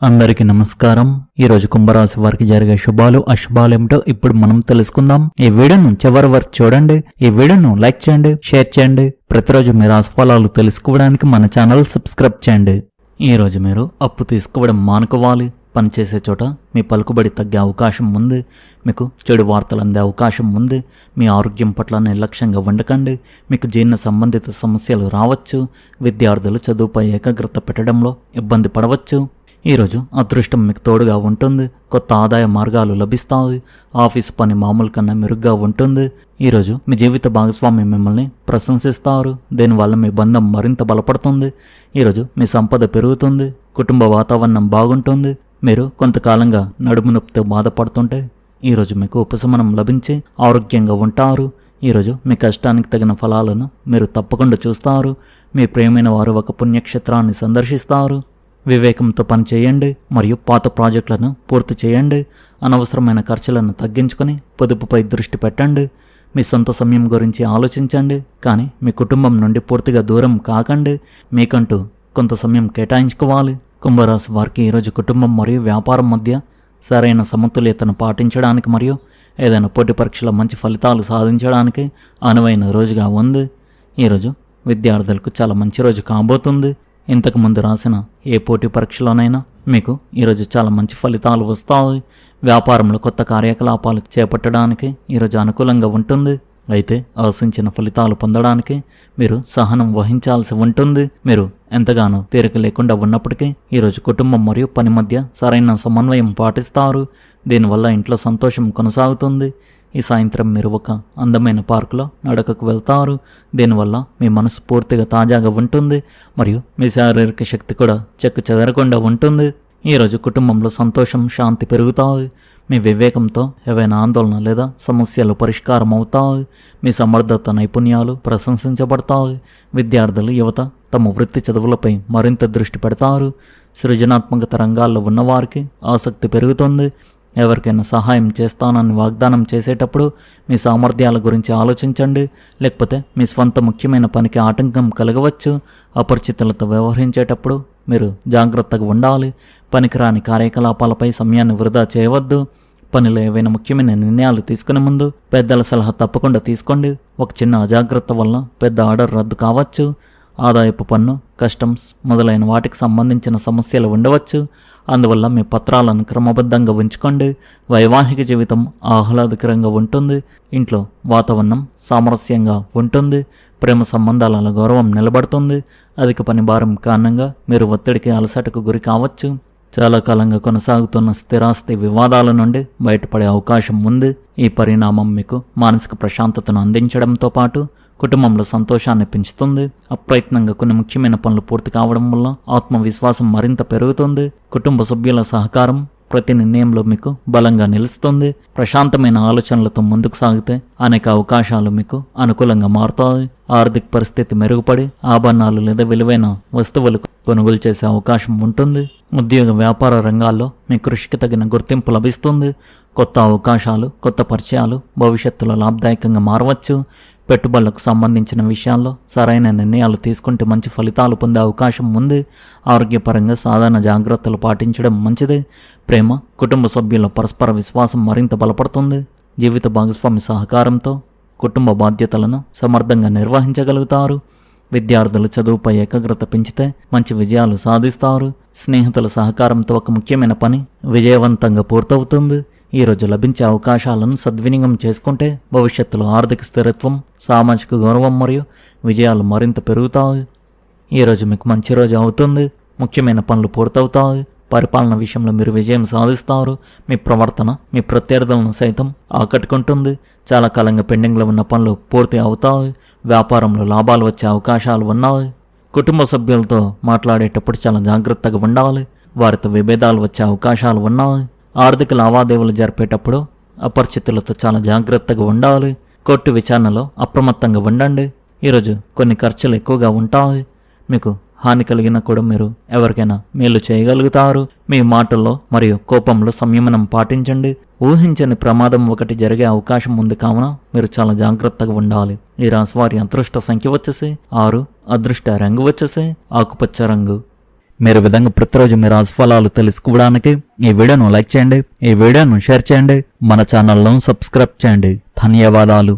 అందరికీ నమస్కారం. ఈ రోజు కుంభరాశి వారికి జరిగే శుభాలు అశుభాలు ఏమిటో ఇప్పుడు మనం తెలుసుకుందాం. ఈ వీడియోను చివరి వరకు చూడండి. ఈ వీడియోను లైక్ చేయండి, షేర్ చేయండి. ప్రతిరోజు మీ రాశి ఫలాలు తెలుసుకోవడానికి మన ఛానల్ సబ్స్క్రైబ్ చేయండి. ఈ రోజు మీరు అప్పు తీసుకోవడం మానుకోవాలి. పనిచేసే చోట మీ పలుకుబడి తగ్గే అవకాశం ఉంది. మీకు చెడు వార్తలు అందే అవకాశం ఉంది. మీ ఆరోగ్యం పట్ల నిర్లక్ష్యంగా ఉండకండి. మీకు జీర్ణ సంబంధిత సమస్యలు రావచ్చు. విద్యార్థులు చదువుపై ఏకాగ్రత పెట్టడంలో ఇబ్బంది పడవచ్చు. ఈరోజు అదృష్టం మీకు తోడుగా ఉంటుంది. కొత్త ఆదాయ మార్గాలు లభిస్తాయి. ఆఫీస్ పని మామూలు కన్నా మెరుగ్గా ఉంటుంది. ఈరోజు మీ జీవిత భాగస్వామి మిమ్మల్ని ప్రశంసిస్తారు. దీనివల్ల మీ బంధం మరింత బలపడుతుంది. ఈరోజు మీ సంపద పెరుగుతుంది. కుటుంబ వాతావరణం బాగుంటుంది. మీరు కొంతకాలంగా నడుము నొప్పితో బాధపడుతుంటే ఈరోజు మీకు ఉపశమనం లభించి ఆరోగ్యంగా ఉంటారు. ఈరోజు మీ కష్టానికి తగిన ఫలాలను మీరు తప్పకుండా చూస్తారు. మీ ప్రియమైన వారు ఒక పుణ్యక్షేత్రాన్ని సందర్శిస్తారు. వివేకంతో పని చేయండి మరియు పాత ప్రాజెక్టులను పూర్తి చేయండి. అనవసరమైన ఖర్చులను తగ్గించుకొని పొదుపుపై దృష్టి పెట్టండి. మీ సొంత సమయం గురించి ఆలోచించండి, కానీ మీ కుటుంబం నుండి పూర్తిగా దూరం కాకండి. మీకంటూ కొంత సమయం కేటాయించుకోవాలి. కుంభరాశి వారికి ఈరోజు కుటుంబం మరియు వ్యాపారం మధ్య సరైన సమతుల్యతను పాటించడానికి మరియు ఏదైనా పోటీ పరీక్షల మంచి ఫలితాలు సాధించడానికి అనువైన రోజుగా ఉంది. ఈరోజు విద్యార్థులకు చాలా మంచి రోజు కాబోతుంది. ఇంతకుముందు రాసిన ఏ పోటీ పరీక్షలోనైనా మీకు ఈరోజు చాలా మంచి ఫలితాలు వస్తాయి. వ్యాపారంలో కొత్త కార్యకలాపాలు చేపట్టడానికి ఈరోజు అనుకూలంగా ఉంటుంది. అయితే ఆశించిన ఫలితాలు పొందడానికి మీరు సహనం వహించాల్సి ఉంటుంది. మీరు ఎంతగానో తీరిక లేకుండా ఉన్నప్పటికీ ఈరోజు కుటుంబం మరియు పని మధ్య సరైన సమన్వయం పాటిస్తారు. దీనివల్ల ఇంట్లో సంతోషం కొనసాగుతుంది. ఈ సాయంత్రం మీరు ఒక అందమైన పార్కులో నడకకు వెళ్తారు. దీనివల్ల మీ మనసు పూర్తిగా తాజాగా ఉంటుంది మరియు మీ శారీరక శక్తి కూడా చెక్కు చెదరకుండా ఉంటుంది. ఈరోజు కుటుంబంలో సంతోషం, శాంతి పెరుగుతాయి. మీ వివేకంతో ఏవైనా ఆందోళన లేదా సమస్యలు పరిష్కారం అవుతాయి. మీ సమర్థత, నైపుణ్యాలు ప్రశంసించబడతాయి. విద్యార్థులు, యువత తమ వృత్తి చదువులపై మరింత దృష్టి పెడతారు. సృజనాత్మకత రంగాల్లో ఉన్నవారికి ఆసక్తి పెరుగుతుంది. ఎవరికైనా సహాయం చేస్తానని వాగ్దానం చేసేటప్పుడు మీ సామర్థ్యాల గురించి ఆలోచించండి, లేకపోతే మీ స్వంత ముఖ్యమైన పనికి ఆటంకం కలగవచ్చు. అపరిచితులతో వ్యవహరించేటప్పుడు మీరు జాగ్రత్తగా ఉండాలి. పనికిరాని కార్యకలాపాలపై సమయాన్ని వృధా చేయవద్దు. పనిలో ఏవైనా ముఖ్యమైన నిర్ణయాలు తీసుకునే ముందు పెద్దల సలహా తప్పకుండా తీసుకోండి. ఒక చిన్న అజాగ్రత్త వల్ల పెద్ద ఆర్డర్ రద్దు కావచ్చు. ఆదాయపు పన్ను, కస్టమ్స్ మొదలైన వాటికి సంబంధించిన సమస్యలు ఉండవచ్చు. అందువల్ల మీ పత్రాలను క్రమబద్ధంగా ఉంచుకోండి. వైవాహిక జీవితం ఆహ్లాదకరంగా ఉంటుంది. ఇంట్లో వాతావరణం సామరస్యంగా ఉంటుంది. ప్రేమ సంబంధాల గౌరవం నిలబడుతుంది. అధిక పని భారం కారణంగా మీరు ఒత్తిడికి, అలసటకు గురి కావచ్చు. చాలా కాలంగా కొనసాగుతున్న స్థిరాస్తి వివాదాల నుండి బయటపడే అవకాశం ఉంది. ఈ పరిణామం మీకు మానసిక ప్రశాంతతను అందించడంతో పాటు కుటుంబంలో సంతోషాన్ని పెంచుతుంది. అప్రయత్నంగా కొన్ని ముఖ్యమైన పనులు పూర్తి కావడం వల్ల ఆత్మవిశ్వాసం మరింత పెరుగుతుంది. కుటుంబ సభ్యుల సహకారం ప్రతి నిర్ణయంలో మీకు బలంగా నిలుస్తుంది. ప్రశాంతమైన ఆలోచనలతో ముందుకు సాగితే అనేక అవకాశాలు మీకు అనుకూలంగా మారుతాయి. ఆర్థిక పరిస్థితి మెరుగుపడి ఆభరణాలు లేదా విలువైన వస్తువులు కొనుగోలు చేసే అవకాశం ఉంటుంది. ఉద్యోగ వ్యాపార రంగాల్లో మీ కృషికి తగిన గుర్తింపు లభిస్తుంది. కొత్త అవకాశాలు, కొత్త పరిచయాలు భవిష్యత్తులో లాభదాయకంగా మారవచ్చు. పెట్టుబడులకు సంబంధించిన విషయాల్లో సరైన నిర్ణయాలు తీసుకుంటే మంచి ఫలితాలు పొందే అవకాశం ఉంది. ఆరోగ్యపరంగా సాధారణ జాగ్రత్తలు పాటించడం మంచిది. ప్రేమ, కుటుంబ సభ్యుల పరస్పర విశ్వాసం మరింత బలపడుతుంది. జీవిత భాగస్వామి సహకారంతో కుటుంబ బాధ్యతలను సమర్థంగా నిర్వహించగలుగుతారు. విద్యార్థులు చదువుపై ఏకాగ్రత పెంచితే మంచి విజయాలు సాధిస్తారు. స్నేహితుల సహకారంతో ఒక ముఖ్యమైన పని విజయవంతంగా పూర్తవుతుంది. ఈరోజు లభించే అవకాశాలను సద్వినియోగం చేసుకుంటే భవిష్యత్తులో ఆర్థిక స్థిరత్వం, సామాజిక గౌరవం మరియు విజయాలు మరింత పెరుగుతాయి. ఈరోజు మీకు మంచి రోజు అవుతుంది. ముఖ్యమైన పనులు పూర్తవుతాయి. పరిపాలన విషయంలో మీరు విజయం సాధిస్తారు. మీ ప్రవర్తన మీ ప్రత్యర్థులను సైతం ఆకట్టుకుంటుంది. చాలా కాలంగా పెండింగ్లో ఉన్న పనులు పూర్తి అవుతాయి. వ్యాపారంలో లాభాలు వచ్చే అవకాశాలు ఉన్నాయి. కుటుంబ సభ్యులతో మాట్లాడేటప్పుడు చాలా జాగ్రత్తగా ఉండాలి. వారితో విభేదాలు వచ్చే అవకాశాలు ఉన్నాయి. ఆర్థిక లావాదేవీలు జరిపేటప్పుడు అపరిచితులతో చాలా జాగ్రత్తగా ఉండాలి. కోర్టు విచారణలో అప్రమత్తంగా ఉండండి. ఈరోజు కొన్ని ఖర్చులు ఎక్కువగా ఉంటాయి. మీకు హాని కలిగినా కూడా మీరు ఎవరికైనా మేలు చేయగలుగుతారు. మీ మాటల్లో మరియు కోపంలో సంయమనం పాటించండి. ఊహించని ప్రమాదం ఒకటి జరిగే అవకాశం ఉంది కావున మీరు చాలా జాగ్రత్తగా ఉండాలి. ఈ రాశి వారి అదృష్ట సంఖ్య వచ్చేసి 6, అదృష్ట రంగు వచ్చేసి ఆకుపచ్చ రంగు. మీరు ఈ విధంగా ప్రతిరోజు మీ రాశి ఫలాలు తెలుసుకోవడానికి ఈ వీడియోను లైక్ చేయండి, ఈ వీడియోను షేర్ చేయండి, మన ఛానల్ను సబ్స్క్రైబ్ చేయండి. ధన్యవాదాలు.